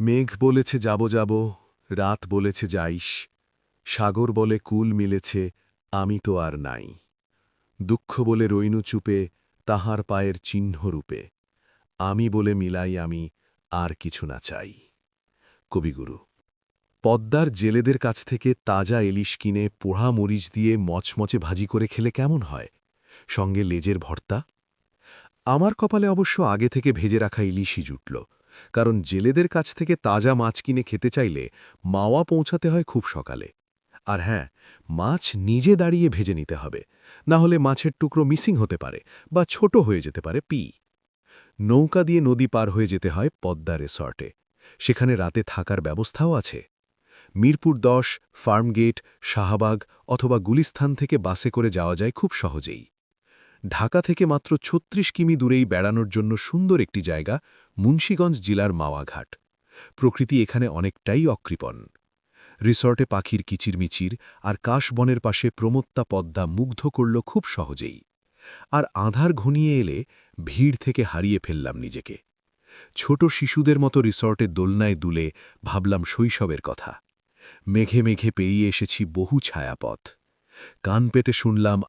মেঘ বলেছে যাব যাব, রাত বলেছে যাইস, সাগর বলে কুল মিলেছে, আমি তো আর নাই। দুঃখ বলে রইনু চুপে, তাহার পায়ের চিহ্নরূপে, আমি বলে মিলাই আমি, আর কিছু না চাই। কবিগুরু। পদ্মার জেলেদের কাছ থেকে তাজা ইলিশ কিনে পোড়া মরিচ দিয়ে মচমচে ভাজি করে খেলে কেমন হয়, সঙ্গে লেজের ভর্তা। আমার কপালে অবশ্য আগে থেকে ভেজে রাখা ইলিশই জুটল, কারণ জেলেদের কাছ থেকে তাজা মাছ কিনে খেতে চাইলে মাওয়া পৌঁছাতে হয় খুব সকালে। আর হ্যাঁ, মাছ নিজে দাঁড়িয়ে ভেজে নিতে হবে, না হলে মাছের টুকরো মিসিং হতে পারে বা ছোট হয়ে যেতে পারে পি। নৌকা দিয়ে নদী পার হয়ে যেতে হয় পদ্মা রিসর্টে, সেখানে রাতে থাকার ব্যবস্থাও আছে। মিরপুর ১০, ফার্মগেট, শাহবাগ অথবা গুলিস্থান থেকে বাসে করে যাওয়া যায় খুব সহজেই। ঢাকা থেকে মাত্র ৩৬ কিমি দূরেই বেড়ানোর জন্য সুন্দর একটি জায়গা মুন্সীগঞ্জ জেলার মাওয়াঘাট। প্রকৃতি এখানে অনেকটাই অকৃপণ। রিসর্টে পাখির কিচিরমিচির আর কাশবনের পাশে প্রমত্তা পদ্মা মুগ্ধ করল খুব সহজেই। আর আঁধার ঘনিয়ে এলে ভিড় থেকে হারিয়ে ফেললাম নিজেকে। ছোট শিশুদের মতো রিসর্টে দোলনায় দুলে ভাবলাম শৈশবের কথা। মেঘে মেঘে পেরিয়ে এসেছি বহু ছায়াপথ। কান পেতে শুনলাম